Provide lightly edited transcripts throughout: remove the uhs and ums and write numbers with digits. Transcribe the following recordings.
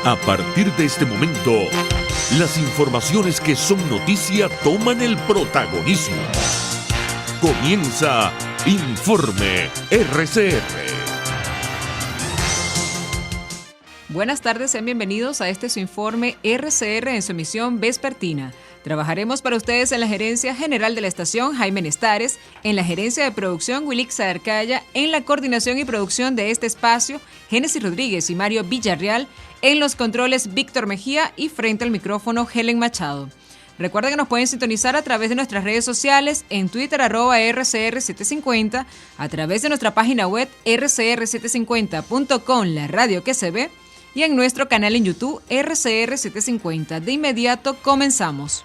A partir de este momento, las informaciones que son noticia toman el protagonismo. Comienza Informe RCR. Buenas tardes, sean bienvenidos a este su informe RCR en su emisión vespertina. Trabajaremos para ustedes en la gerencia general de la estación, Jaime Nestares, en la gerencia de producción, Wilixa Arcaya, en la coordinación y producción de este espacio, Génesis Rodríguez y Mario Villarreal, en los controles, Víctor Mejía y frente al micrófono, Helen Machado. Recuerden que nos pueden sintonizar a través de nuestras redes sociales, en Twitter, @RCR750, a través de nuestra página web, rcr750.com, la radio que se ve, y en nuestro canal en YouTube, RCR750. De inmediato, comenzamos.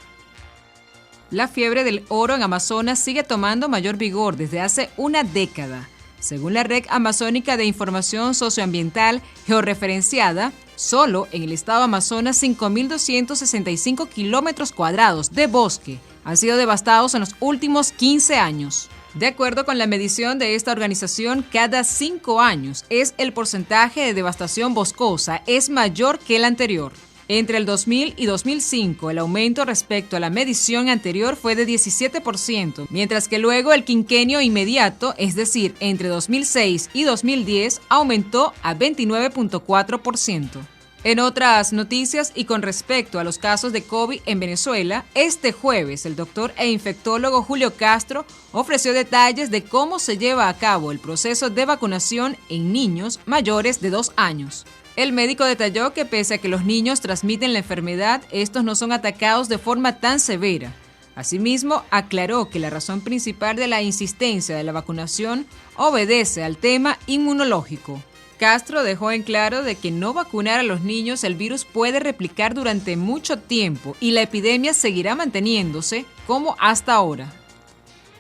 La fiebre del oro en Amazonas sigue tomando mayor vigor desde hace una década. Según la Red Amazónica de Información Socioambiental Georreferenciada, solo en el estado Amazonas 5.265 kilómetros cuadrados de bosque han sido devastados en los últimos 15 años. De acuerdo con la medición de esta organización, cada 5 años el porcentaje de devastación boscosa es mayor que el anterior. Entre el 2000 y 2005, el aumento respecto a la medición anterior fue de 17%, mientras que luego el quinquenio inmediato, es decir, entre 2006 y 2010, aumentó a 29.4%. En otras noticias y con respecto a los casos de COVID en Venezuela, este jueves el doctor e infectólogo Julio Castro ofreció detalles de cómo se lleva a cabo el proceso de vacunación en niños mayores de 2 años. El médico detalló que pese a que los niños transmiten la enfermedad, estos no son atacados de forma tan severa. Asimismo, aclaró que la razón principal de la insistencia de la vacunación obedece al tema inmunológico. Castro dejó en claro de que no vacunar a los niños el virus puede replicar durante mucho tiempo y la epidemia seguirá manteniéndose como hasta ahora.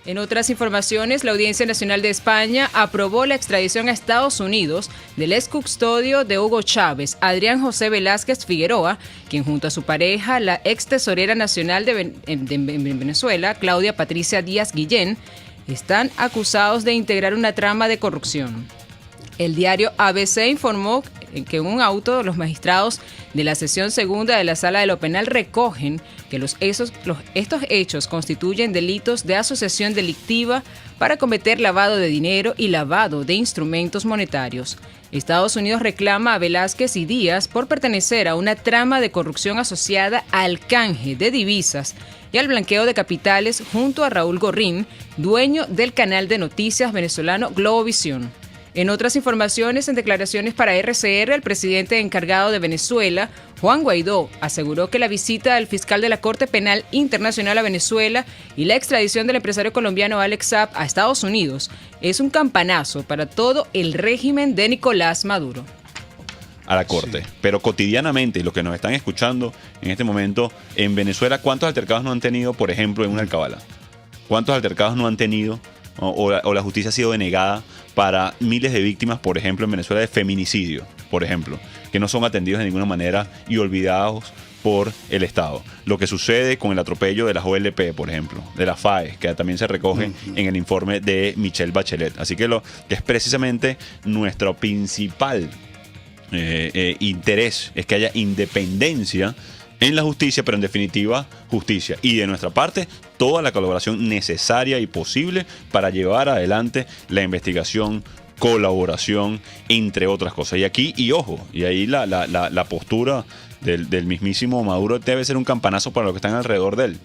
En otras informaciones, la Audiencia Nacional de España aprobó la extradición a Estados Unidos del ex custodio de Hugo Chávez, Adrián José Velázquez Figueroa, quien junto a su pareja, la ex tesorera nacional de Venezuela, Claudia Patricia Díaz Guillén, están acusados de integrar una trama de corrupción. El diario ABC informó que en un auto los magistrados de la sesión segunda de la Sala de lo Penal recogen que estos hechos constituyen delitos de asociación delictiva para cometer lavado de dinero y lavado de instrumentos monetarios. Estados Unidos reclama a Velázquez y Díaz por pertenecer a una trama de corrupción asociada al canje de divisas y al blanqueo de capitales junto a Raúl Gorrín, dueño del canal de noticias venezolano Globovisión. En otras informaciones, en declaraciones para RCR, el presidente encargado de Venezuela, Juan Guaidó, aseguró que la visita del fiscal de la Corte Penal Internacional a Venezuela y la extradición del empresario colombiano Alex Saab a Estados Unidos es un campanazo para todo el régimen de Nicolás Maduro. A la Corte. Sí. Pero cotidianamente, y los que nos están escuchando en este momento, en Venezuela, ¿cuántos altercados no han tenido, por ejemplo, en una alcabala? ¿Cuántos altercados no han tenido o la justicia ha sido denegada para miles de víctimas, por ejemplo, en Venezuela de feminicidio, por ejemplo, que no son atendidos de ninguna manera y olvidados por el Estado? Lo que sucede con el atropello de las OLP, por ejemplo, de la FAE, que también se recoge en el informe de Michelle Bachelet. Así que que es precisamente nuestro principal interés, es que haya independencia en la justicia, pero en definitiva justicia. Y de nuestra parte, toda la colaboración necesaria y posible para llevar adelante la investigación, colaboración, entre otras cosas. Y aquí, y ojo, y ahí la postura del mismísimo Maduro debe ser un campanazo para los que están alrededor de él.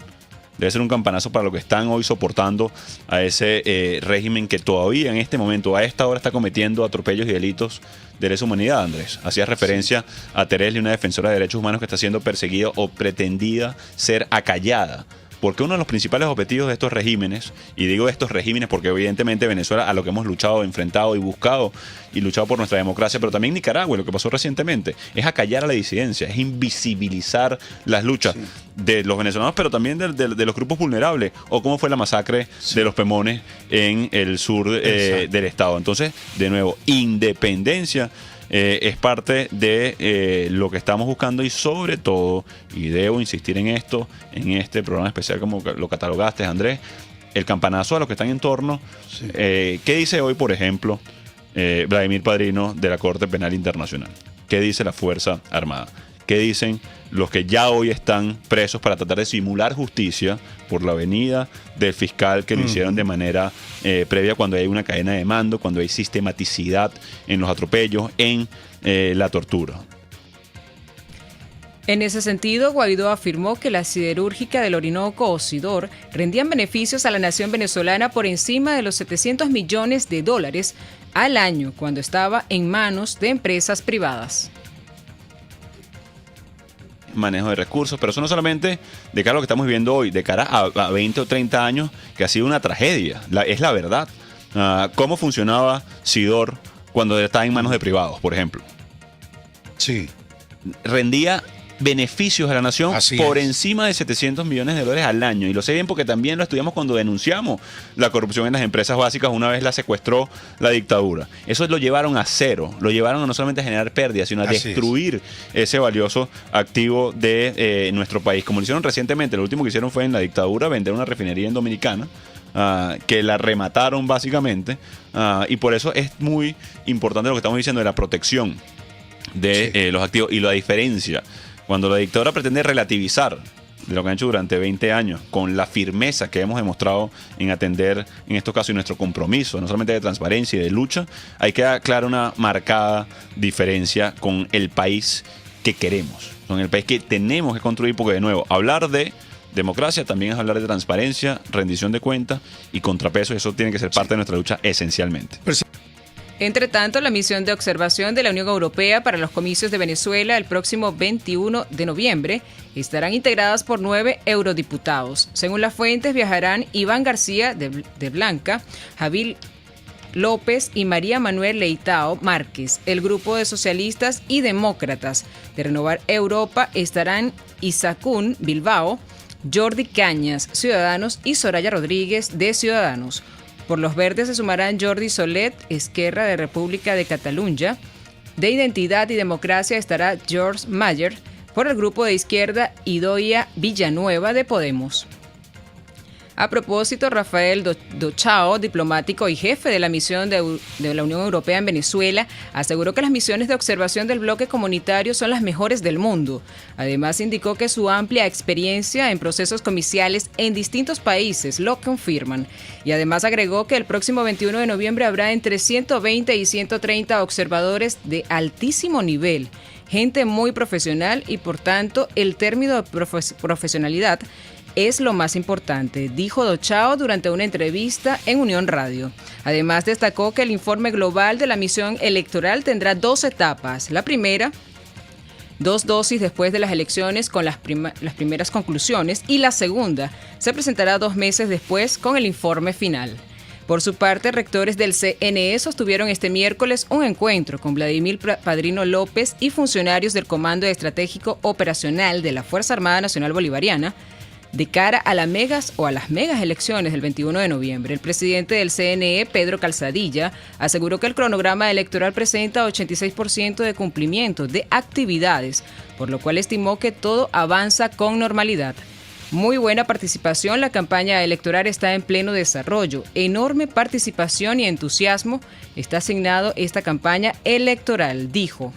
Debe ser un campanazo para los que están hoy soportando a ese régimen que todavía en este momento, a esta hora, está cometiendo atropellos y delitos de lesa humanidad, Andrés. Hacías referencia a Teresli, una defensora de derechos humanos que está siendo perseguida o pretendida ser acallada. Porque uno de los principales objetivos de estos regímenes, y digo estos regímenes porque evidentemente Venezuela, a lo que hemos luchado, enfrentado y buscado y luchado por nuestra democracia, pero también Nicaragua, lo que pasó recientemente, es acallar a la disidencia, es invisibilizar las luchas de los venezolanos, pero también de los grupos vulnerables, o cómo fue la masacre de los Pemones en el sur del estado. Entonces, de nuevo, independencia es parte de lo que estamos buscando, y sobre todo, y debo insistir en esto, en este programa especial como lo catalogaste, Andrés, el campanazo a los que están en torno. ¿Qué dice hoy, por ejemplo, Vladimir Padrino de la Corte Penal Internacional? ¿Qué dice la Fuerza Armada? ¿Qué dicen los que ya hoy están presos para tratar de simular justicia por la venida del fiscal que lo hicieron de manera previa, cuando hay una cadena de mando, cuando hay sistematicidad en los atropellos, en la tortura? En ese sentido, Guaidó afirmó que la siderúrgica del Orinoco o Sidor rendían beneficios a la nación venezolana por encima de los $700 millones al año cuando estaba en manos de empresas privadas. Manejo de recursos, pero eso no solamente de cara a lo que estamos viviendo hoy, de cara a 20 o 30 años, que ha sido una tragedia, es la verdad. ¿Cómo funcionaba Sidor cuando estaba en manos de privados, por ejemplo? Sí. Rendía beneficios a la nación por encima de $700 millones al año. Y lo sé bien porque también lo estudiamos cuando denunciamos la corrupción en las empresas básicas una vez la secuestró la dictadura. Eso lo llevaron a cero. Lo llevaron a no solamente a generar pérdidas, sino a destruir ese valioso activo de nuestro país. Como lo hicieron recientemente, lo último que hicieron fue en la dictadura vender una refinería en Dominicana, que la remataron básicamente. Y por eso es muy importante lo que estamos diciendo de la protección de los activos y la diferencia. Cuando la dictadura pretende relativizar de lo que han hecho durante 20 años, con la firmeza que hemos demostrado en atender, en estos casos, y nuestro compromiso, no solamente de transparencia y de lucha, hay que dar clara una marcada diferencia con el país que queremos, con el país que tenemos que construir, porque de nuevo, hablar de democracia también es hablar de transparencia, rendición de cuentas y contrapeso, y eso tiene que ser parte de nuestra lucha esencialmente. Entre tanto, la misión de observación de la Unión Europea para los comicios de Venezuela el próximo 21 de noviembre estarán integradas por 9 eurodiputados. Según las fuentes, viajarán Iván García de Blanca, Javier López y María Manuel Leitao Márquez. El grupo de socialistas y demócratas de Renovar Europa estarán Isaacún Bilbao, Jordi Cañas, Ciudadanos, y Soraya Rodríguez, de Ciudadanos. Por los verdes se sumarán Jordi Solet, Esquerra de República de Catalunya. De Identidad y Democracia estará George Mayer. Por el grupo de izquierda, Idoia Villanueva, de Podemos. A propósito, Rafael Dochao, diplomático y jefe de la misión de la Unión Europea en Venezuela, aseguró que las misiones de observación del bloque comunitario son las mejores del mundo. Además, indicó que su amplia experiencia en procesos comiciales en distintos países lo confirman. Y además agregó que el próximo 21 de noviembre habrá entre 120 y 130 observadores de altísimo nivel, gente muy profesional, y por tanto el término de profesionalidad es lo más importante, dijo Dochao durante una entrevista en Unión Radio. Además, destacó que el informe global de la misión electoral tendrá 2 etapas. La primera, 2 dosis después de las elecciones con las primeras conclusiones, y la segunda se presentará 2 meses después con el informe final. Por su parte, rectores del CNE sostuvieron este miércoles un encuentro con Vladimir Padrino López y funcionarios del Comando Estratégico Operacional de la Fuerza Armada Nacional Bolivariana, de cara a las megas elecciones del 21 de noviembre. El presidente del CNE, Pedro Calzadilla, aseguró que el cronograma electoral presenta 86% de cumplimiento de actividades, por lo cual estimó que todo avanza con normalidad. Muy buena participación, la campaña electoral está en pleno desarrollo. Enorme participación y entusiasmo está asignado esta campaña electoral, dijo.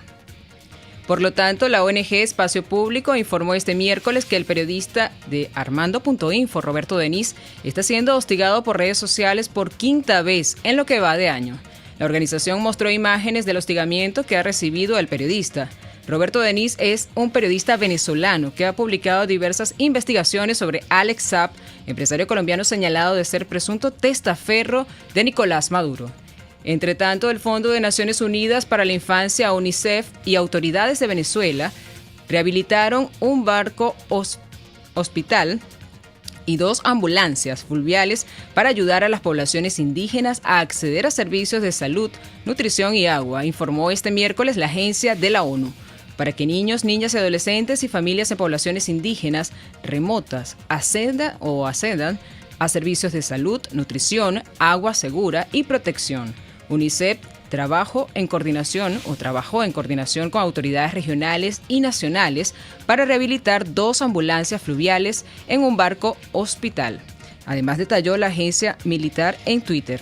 Por lo tanto, la ONG Espacio Público informó este miércoles que el periodista de Armando.info, Roberto Denis, está siendo hostigado por redes sociales por 5ª vez en lo que va de año. La organización mostró imágenes del hostigamiento que ha recibido el periodista. Roberto Denis es un periodista venezolano que ha publicado diversas investigaciones sobre Alex Saab, empresario colombiano señalado de ser presunto testaferro de Nicolás Maduro. Entre tanto, el Fondo de Naciones Unidas para la Infancia, UNICEF, y autoridades de Venezuela rehabilitaron un barco hospital y 2 ambulancias fluviales para ayudar a las poblaciones indígenas a acceder a servicios de salud, nutrición y agua, informó este miércoles la agencia de la ONU, para que niños, niñas y adolescentes y familias en poblaciones indígenas remotas accedan a servicios de salud, nutrición, agua segura y protección. UNICEF trabajó en coordinación con autoridades regionales y nacionales para rehabilitar 2 ambulancias fluviales en un barco hospital. Además, detalló la agencia militar en Twitter.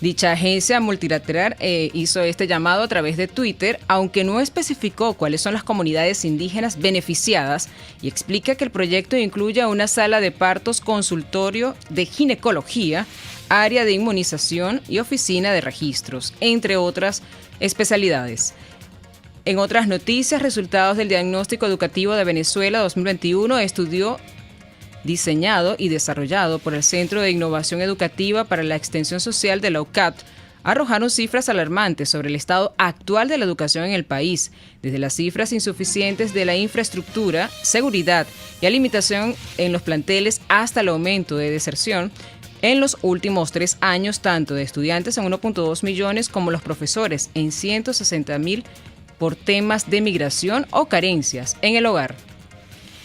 Dicha agencia multilateral hizo este llamado a través de Twitter, aunque no especificó cuáles son las comunidades indígenas beneficiadas, y explica que el proyecto incluye una sala de partos, consultorio de ginecología, área de inmunización y oficina de registros, entre otras especialidades. En otras noticias, resultados del Diagnóstico Educativo de Venezuela 2021, estudio diseñado y desarrollado por el Centro de Innovación Educativa para la Extensión Social de la UCAT, arrojaron cifras alarmantes sobre el estado actual de la educación en el país, desde las cifras insuficientes de la infraestructura, seguridad y la limitación en los planteles hasta el aumento de deserción en los últimos 3 años, tanto de estudiantes en 1.2 millones como los profesores en 160.000 por temas de migración o carencias en el hogar.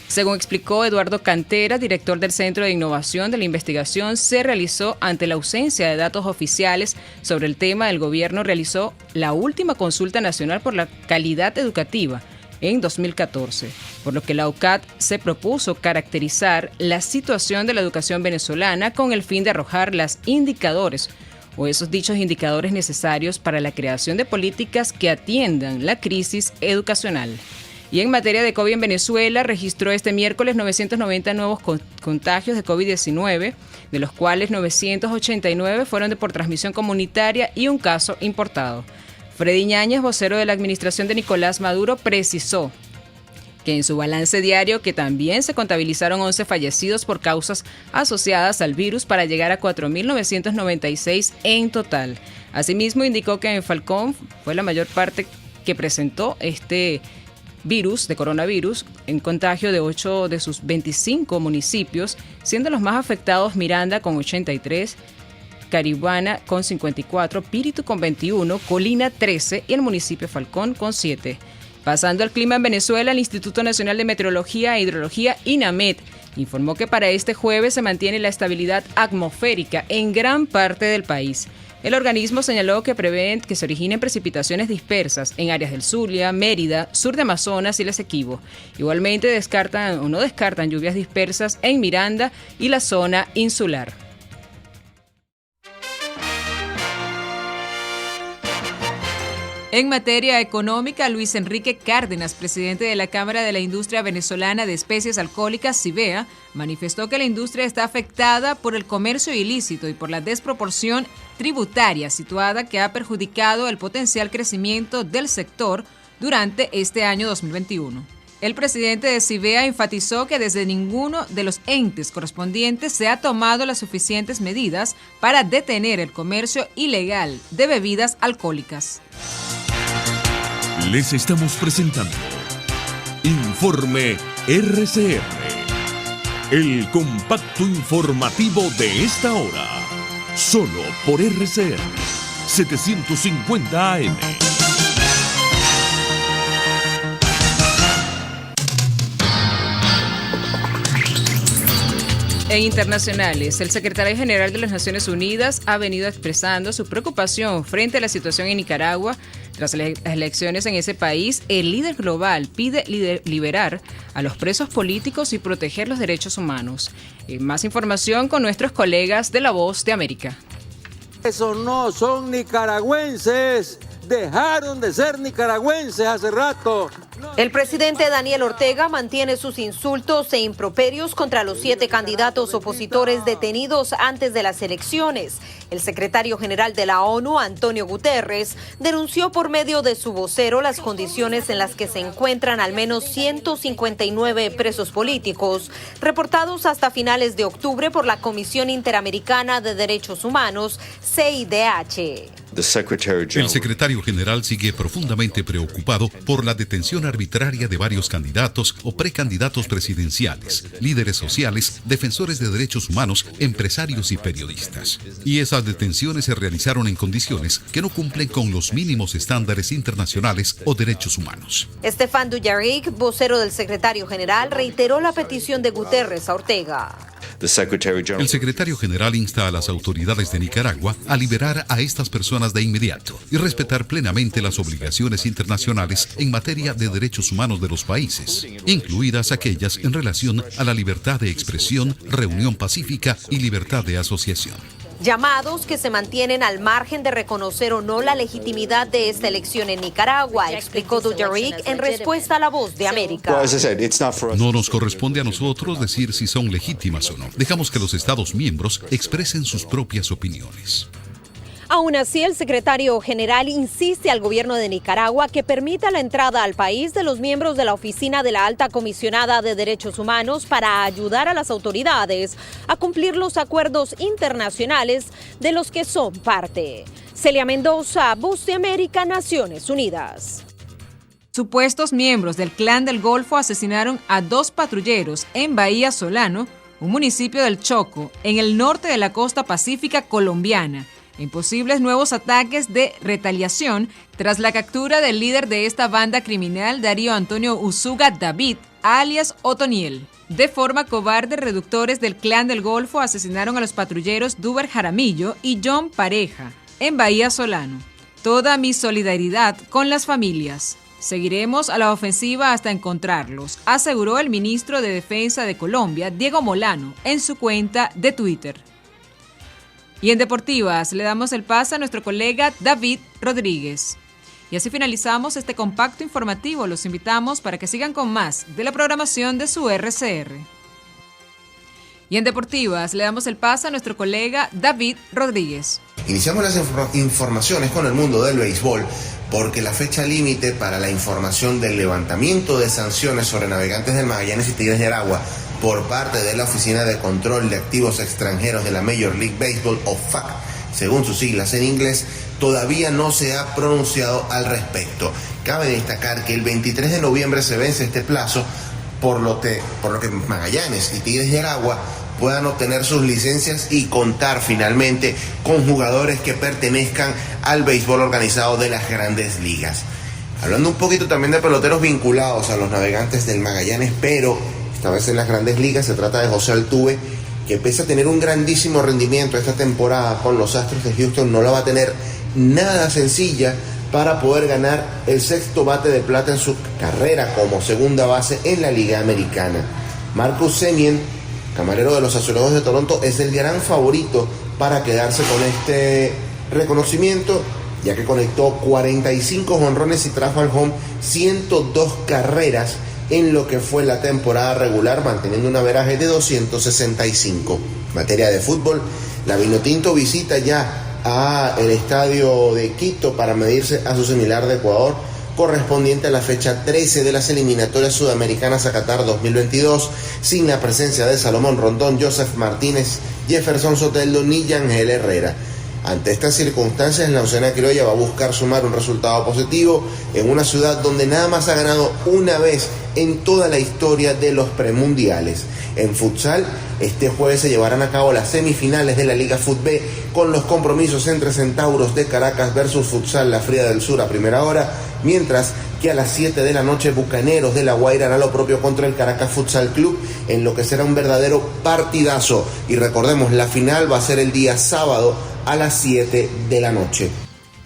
Según explicó Eduardo Cantera, director del Centro de Innovación de la Investigación, se realizó ante la ausencia de datos oficiales sobre el tema. El gobierno realizó la última consulta nacional por la calidad educativa en 2014, por lo que la UCAT se propuso caracterizar la situación de la educación venezolana con el fin de arrojar los indicadores o esos dichos indicadores necesarios para la creación de políticas que atiendan la crisis educacional. Y en materia de COVID en Venezuela, registró este miércoles 990 nuevos contagios de COVID-19, de los cuales 989 fueron por transmisión comunitaria y un caso importado. Freddy Ñáñez, vocero de la administración de Nicolás Maduro, precisó que en su balance diario que también se contabilizaron 11 fallecidos por causas asociadas al virus para llegar a 4.996 en total. Asimismo, indicó que en Falcón fue la mayor parte que presentó este virus de coronavirus en contagio de 8 de sus 25 municipios, siendo los más afectados Miranda con 83, Caribana con 54, Píritu con 21, Colina 13 y el municipio Falcón con 7. Pasando al clima en Venezuela, el Instituto Nacional de Meteorología e Hidrología, INAMED, informó que para este jueves se mantiene la estabilidad atmosférica en gran parte del país. El organismo señaló que prevén que se originen precipitaciones dispersas en áreas del Zulia, Mérida, sur de Amazonas y el Esequibo. Igualmente no descartan lluvias dispersas en Miranda y la zona insular. En materia económica, Luis Enrique Cárdenas, presidente de la Cámara de la Industria Venezolana de Especies Alcohólicas, CIVEA, manifestó que la industria está afectada por el comercio ilícito y por la desproporción tributaria situada que ha perjudicado el potencial crecimiento del sector durante este año 2021. El presidente de CIVEA enfatizó que desde ninguno de los entes correspondientes se ha tomado las suficientes medidas para detener el comercio ilegal de bebidas alcohólicas. Les estamos presentando Informe RCR, el compacto informativo de esta hora, solo por RCR 750 AM. En internacionales, el secretario general de las Naciones Unidas ha venido expresando su preocupación frente a la situación en Nicaragua. Tras las elecciones en ese país, el líder global pide liberar a los presos políticos y proteger los derechos humanos. Más información con nuestros colegas de La Voz de América. Esos no son nicaragüenses, dejaron de ser nicaragüenses hace rato. El presidente Daniel Ortega mantiene sus insultos e improperios contra los 7 candidatos opositores detenidos antes de las elecciones. El secretario general de la ONU, Antonio Guterres, denunció por medio de su vocero las condiciones en las que se encuentran al menos 159 presos políticos, reportados hasta finales de octubre por la Comisión Interamericana de Derechos Humanos, CIDH. El secretario general sigue profundamente preocupado por la detención arbitraria de varios candidatos o precandidatos presidenciales, líderes sociales, defensores de derechos humanos, empresarios y periodistas. Y esas detenciones se realizaron en condiciones que no cumplen con los mínimos estándares internacionales o derechos humanos. Estefan Dujarric, vocero del secretario general, reiteró la petición de Guterres a Ortega. El secretario general insta a las autoridades de Nicaragua a liberar a estas personas de inmediato y respetar plenamente las obligaciones internacionales en materia de derechos humanos de los países, incluidas aquellas en relación a la libertad de expresión, reunión pacífica y libertad de asociación. Llamados que se mantienen al margen de reconocer o no la legitimidad de esta elección en Nicaragua, explicó Dujardin en respuesta a La Voz de América. No nos corresponde a nosotros decir si son legítimas o no. Dejamos que los Estados miembros expresen sus propias opiniones. Aún así, el secretario general insiste al gobierno de Nicaragua que permita la entrada al país de los miembros de la Oficina de la Alta Comisionada de Derechos Humanos para ayudar a las autoridades a cumplir los acuerdos internacionales de los que son parte. Celia Mendoza, Voz de América, Naciones Unidas. Supuestos miembros del Clan del Golfo asesinaron a 2 patrulleros en Bahía Solano, un municipio del Chocó, en el norte de la costa pacífica colombiana, en posibles nuevos ataques de retaliación tras la captura del líder de esta banda criminal, Darío Antonio Usuga David, alias Otoniel. De forma cobarde, reductores del Clan del Golfo asesinaron a los patrulleros Duber Jaramillo y John Pareja, en Bahía Solano. Toda mi solidaridad con las familias. Seguiremos a la ofensiva hasta encontrarlos, aseguró el ministro de Defensa de Colombia, Diego Molano, en su cuenta de Twitter. Y en Deportivas le damos el pase a nuestro colega David Rodríguez. Y así finalizamos este compacto informativo. Los invitamos para que sigan con más de la programación de su RCR. Y en Deportivas le damos el pase a nuestro colega David Rodríguez. Iniciamos las informaciones con el mundo del béisbol porque la fecha límite para la información del levantamiento de sanciones sobre Navegantes del Magallanes y Tigres de Aragua por parte de la Oficina de Control de Activos Extranjeros de la Major League Baseball, o FAC, según sus siglas en inglés, todavía no se ha pronunciado al respecto. Cabe destacar que el 23 de noviembre se vence este plazo, por lo que Magallanes y Tigres de Aragua puedan obtener sus licencias y contar finalmente con jugadores que pertenezcan al béisbol organizado de las Grandes Ligas. Hablando un poquito también de peloteros vinculados a los Navegantes del Magallanes, pero esta vez en las Grandes Ligas, se trata de José Altuve, que pese a tener un grandísimo rendimiento esta temporada con los Astros de Houston, no la va a tener nada sencilla para poder ganar el 6º bate de plata en su carrera como segunda base en la Liga Americana. Marcus Semien, camarero de los Azulejos de Toronto, es el gran favorito para quedarse con este reconocimiento, ya que conectó 45 jonrones y trajo al home 102 carreras en lo que fue la temporada regular, manteniendo un averaje de 265. En materia de fútbol, la Vinotinto visita ya a el estadio de Quito para medirse a su similar de Ecuador, correspondiente a la fecha 13 de las eliminatorias sudamericanas a Qatar 2022, sin la presencia de Salomón Rondón, Joseph Martínez, Jefferson Soteldo ni Yangel Herrera. Ante estas circunstancias, la oncena criolla va a buscar sumar un resultado positivo en una ciudad donde nada más ha ganado una vez en toda la historia de los premundiales. En futsal, este jueves se llevarán a cabo las semifinales de la Liga Fut-B con los compromisos entre Centauros de Caracas versus Futsal La Fría del Sur a primera hora, mientras que a las 7 de la noche Bucaneros de La Guaira hará lo propio contra el Caracas Futsal Club en lo que será un verdadero partidazo. Y recordemos, la final va a ser el día sábado a las 7 de la noche.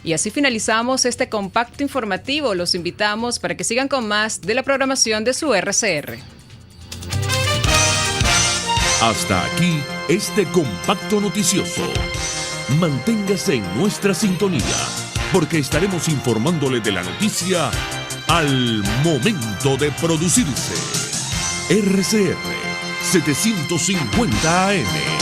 Y así finalizamos este compacto informativo. Los invitamos para que sigan con más de la programación de su RCR. Hasta aquí este compacto noticioso. Manténgase en nuestra sintonía, porque estaremos informándole de la noticia al momento de producirse. RCR 750 AM.